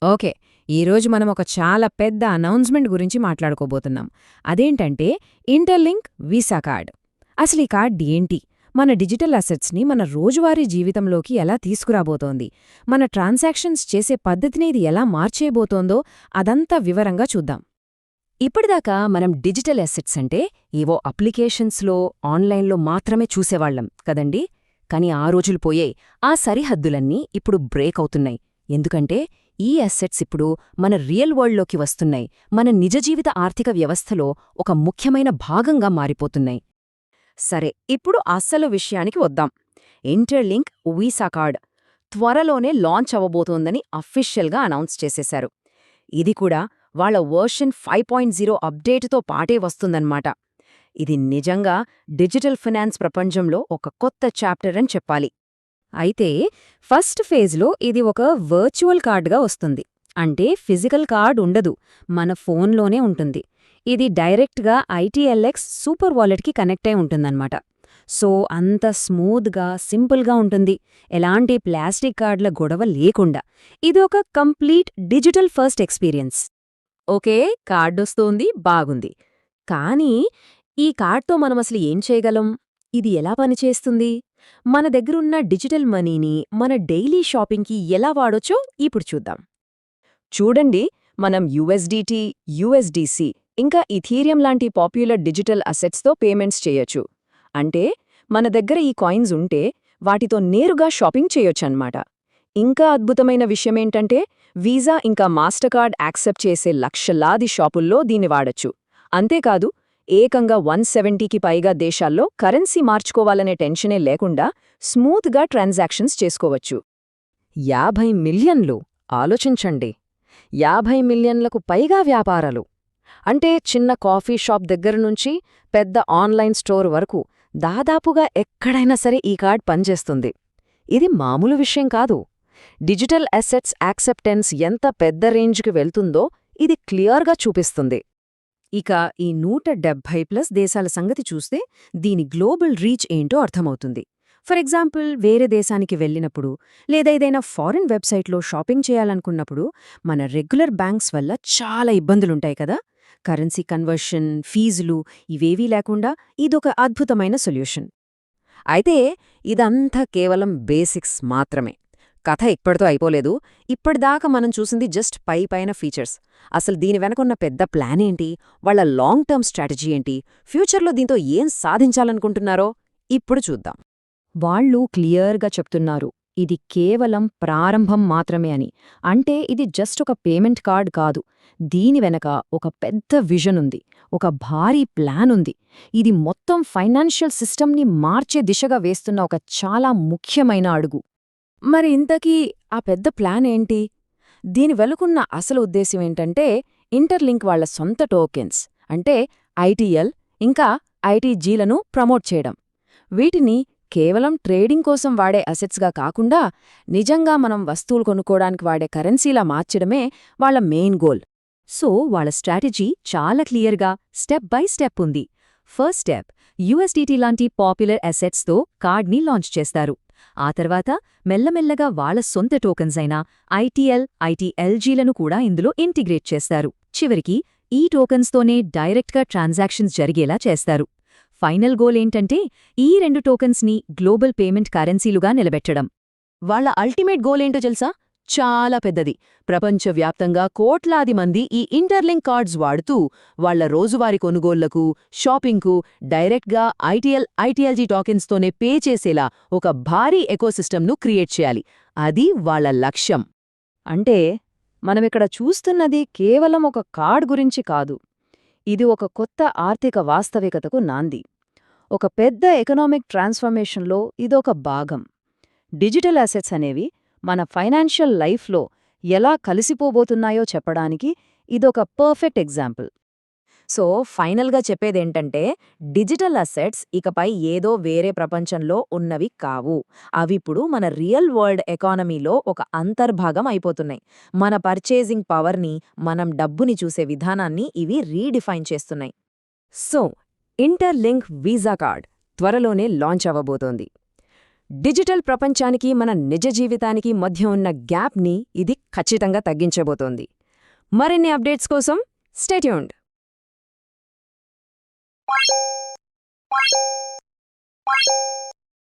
Okay. ఈరోజు మనం ఒక చాలా పెద్ద అనౌన్స్‌మెంట్ గురించి మాట్లాడుకోబోతున్నాం. అదేంటంటే ఇంటర్‌లింక్ వీసా కార్డ్. అసలు ఈ కార్డ్ ఏంటి? మన డిజిటల్ అసెట్స్‌ని మన రోజువారీ జీవితంలోకి ఎలా తీసుకురాబోతోంది? మన ట్రాన్సాక్షన్స్ చేసే పద్ధతిని ఇది ఎలా మార్చేయబోతోందో అదంతా వివరంగా చూద్దాం. ఇప్పటిదాకా మనం డిజిటల్ అసెట్స్ అంటే ఏవో అప్లికేషన్స్లో ఆన్లైన్లో మాత్రమే చూసేవాళ్లం కదండి. కాని ఆ రోజులు పోయే ఆ సరిహద్దులన్నీ ఇప్పుడు బ్రేక్ అవుతున్నాయి. ఎందుకంటే ఈ అసెట్స్ ఇప్పుడు మన రియల్ వరల్డ్లోకి వస్తున్నాయి, మన నిజజీవిత ఆర్థిక వ్యవస్థలో ఒక ముఖ్యమైన భాగంగా మారిపోతున్నాయి. సరే, ఇప్పుడు అస్సలు విషయానికి వద్దాం. ఇంటర్లింక్ వీసా కార్డ్ త్వరలోనే లాంచ్ అవ్వబోతోందని అఫీషియల్గా అనౌన్స్ చేసేశారు. ఇది కూడా వాళ్ల వర్షన్ 5.0 అప్డేటుతో పాటే వస్తుందన్నమాట. ఇది నిజంగా డిజిటల్ ఫైనాన్స్ ప్రపంచంలో ఒక కొత్త చాప్టర్ అని చెప్పాలి. అయితే ఫస్ట్ ఫేజ్లో ఇది ఒక వర్చువల్ కార్డుగా వస్తుంది. అంటే ఫిజికల్ కార్డ్ ఉండదు, మన ఫోన్లోనే ఉంటుంది. ఇది డైరెక్ట్గా ఐటీఎల్ఎక్స్ సూపర్ వాలెట్కి కనెక్ట్ అయి ఉంటుందన్నమాట. సో అంత స్మూత్గా సింపుల్గా ఉంటుంది, ఎలాంటి ప్లాస్టిక్ కార్డుల గొడవ లేకుండా. ఇది ఒక complete digital first experience. Okay, కార్డొస్తోంది, బాగుంది. కానీ ఈ కార్డ్తో మనమసలు ఏం చేయగలం? ఇది ఎలా పనిచేస్తుంది? మన దగ్గరున్న డిజిటల్ మనీని మన డైలీ షాపింగ్కి ఎలా వాడొచ్చో ఇప్పుడు చూద్దాం. చూడండి, మనం యూఎస్డిటి, యూఎస్డిసి ఇంకా ఇథీరియం లాంటి పాపులర్ డిజిటల్ అసెట్స్తో పేమెంట్స్ చేయొచ్చు. అంటే మన దగ్గర ఈ కాయిన్స్ ఉంటే వాటితో నేరుగా షాపింగ్ చేయొచ్చన్నమాట. ఇంకా అద్భుతమైన విషయమేంటంటే వీసా ఇంకా మాస్టర్ కార్డ్ యాక్సెప్ట్ చేసే లక్షలాది షాపుల్లో దీన్ని వాడచ్చు. అంతేకాదు, ఏకంగా 170కి పైగా దేశాల్లో కరెన్సీ మార్చుకోవాలనే టెన్షనే లేకుండా స్మూత్గా ట్రాన్సాక్షన్స్ చేసుకోవచ్చు. 50 మిలియన్లు ఆలోచించండి. 50 మిలియన్లకు పైగా వ్యాపారాలు అంటే చిన్న కాఫీ షాప్ దగ్గరనుంచి పెద్ద ఆన్లైన్ స్టోర్ వరకు దాదాపుగా ఎక్కడైనా సరే ఈ కార్డ్ పనిచేస్తుంది. ఇది మామూలు విషయం కాదు. డిజిటల్ అసెట్స్ యాక్సెప్టెన్స్ ఎంత పెద్ద రేంజ్కి వెళ్తుందో ఇది క్లియర్గా చూపిస్తుంది. ఇక ఈ 170+ దేశాల సంగతి చూస్తే దీని గ్లోబల్ రీచ్ ఏంటో అర్థమవుతుంది. ఫర్ ఎగ్జాంపుల్, వేరే దేశానికి వెళ్ళినప్పుడు లేదా ఏదైనా ఫారిన్ వెబ్సైట్లో షాపింగ్ చేయాలనుకున్నప్పుడు మన రెగ్యులర్ బ్యాంక్స్ వల్ల చాలా ఇబ్బందులుంటాయి కదా. కరెన్సీ కన్వర్షన్, ఫీజులు ఇవేవీ లేకుండా ఇదొక అద్భుతమైన సొల్యూషన్. అయితే ఇదంతా కేవలం బేసిక్స్ మాత్రమే. కథ ఇప్పటితో అయిపోలేదు. ఇప్పటిదాకా మనం చూసింది జస్ట్ పైపైన ఫీచర్స్. అసలు దీని వెనకున్న పెద్ద ప్లాన్ ఏంటి, వాళ్ల లాంగ్ టర్మ్ స్ట్రాటజీ ఏంటి, ఫ్యూచర్లో దీంతో ఏం సాధించాలనుకుంటున్నారో ఇప్పుడు చూద్దాం. వాళ్ళు క్లియర్గా చెప్తున్నారు, ఇది కేవలం ప్రారంభం మాత్రమే అని. అంటే ఇది జస్ట్ ఒక పేమెంట్ కార్డ్ కాదు, దీని వెనక ఒక పెద్ద విజన్ ఉంది, ఒక భారీ ప్లాన్ ఉంది. ఇది మొత్తం ఫైనాన్షియల్ సిస్టమ్ని మార్చే దిశగా వేస్తున్న ఒక చాలా ముఖ్యమైన అడుగు. మరి ఇంతకీ ఆ పెద్ద ప్లాన్ ఏంటి? దీని వెనుకున్న అసలు ఉద్దేశమేంటంటే ఇంటర్లింక్ వాళ్ల సొంత టోకెన్స్ అంటే ఐటీఎల్ ఇంకా ఐటీజీలను ప్రమోట్ చేయడం. వీటిని కేవలం ట్రేడింగ్ కోసం వాడే అసెట్స్గా కాకుండా నిజంగా మనం వస్తువులు కొనుక్కోడానికి వాడే కరెన్సీలా మార్చడమే వాళ్ల మెయిన్ గోల్. సో వాళ్ల స్ట్రాటజీ చాలా క్లియర్గా స్టెప్ బై స్టెప్ ఉంది. ఫస్ట్ స్టెప్, యూఎస్డిటి లాంటి పాపులర్ అసెట్స్తో కార్డ్ని లాంచ్ చేస్తారు. ఆ తర్వాత మెల్లమెల్లగా వాళ్ల సొంత టోకెన్స్ అయిన ఐటీఎల్, ఐటీఎల్జీలను కూడా ఇందులో ఇంటిగ్రేట్ చేస్తారు. చివరికి ఈ టోకెన్స్తోనే డైరెక్ట్గా ట్రాన్సాక్షన్స్ జరిగేలా చేస్తారు. ఫైనల్ గోల్ ఏంటంటే ఈ 2 టోకెన్స్ని గ్లోబల్ పేమెంట్ కరెన్సీలుగా నిలబెట్టడం. వాళ్ల అల్టిమేట్ గోల్ ఏంటో తెలుసా? చాలా పెద్దది. ప్రపంచవ్యాప్తంగా కోట్లాది మంది ఈ ఇంటర్లింక్ కార్డ్స్ వాడుతూ వాళ్ల రోజువారీ కొనుగోళ్లకు, షాపింగ్కు డైరెక్ట్గా ఐటీఎల్, ఐటీఎల్జీ టోకెన్స్తోనే పే చేసేలా ఒక భారీ ఎకోసిస్టమ్ను క్రియేట్ చేయాలి. అది వాళ్ల లక్ష్యం. అంటే మనమిక్కడ చూస్తున్నది కేవలం ఒక కార్డ్ గురించి కాదు, ఇది ఒక కొత్త ఆర్థిక వాస్తవికతకు నాంది. ఒక పెద్ద ఎకనామిక్ ట్రాన్స్ఫర్మేషన్లో ఇదొక భాగం. డిజిటల్ అసెట్స్ అనేవి మన ఫైనాన్షియల్ లైఫ్లో ఎలా కలిసిపోబోతున్నాయో చెప్పడానికి ఇదొక పర్ఫెక్ట్ ఎగ్జాంపుల్. సో ఫైనల్గా చెప్పేదేంటంటే డిజిటల్ అసెట్స్ ఇకపై ఏదో వేరే ప్రపంచంలో ఉన్నవి కావు. అవిప్పుడు మన రియల్ వరల్డ్ ఎకానమీలో ఒక అంతర్భాగం అయిపోతున్నాయి. మన పర్చేజింగ్ పవర్ని, మనం డబ్బుని చూసే విధానాన్ని ఇవి రీడిఫైన్ చేస్తున్నాయి. సో ఇంటర్లింక్ వీసా కార్డ్ త్వరలోనే లాంచ్ అవ్వబోతోంది. డిజిటల్ ప్రపంచానికి మన నిజ జీవితానికి మధ్య ఉన్న గ్యాప్ని ఇది ఖచ్చితంగా తగ్గించబోతోంది. మరిన్ని అప్డేట్స్ కోసం స్టే ట్యూన్డ్.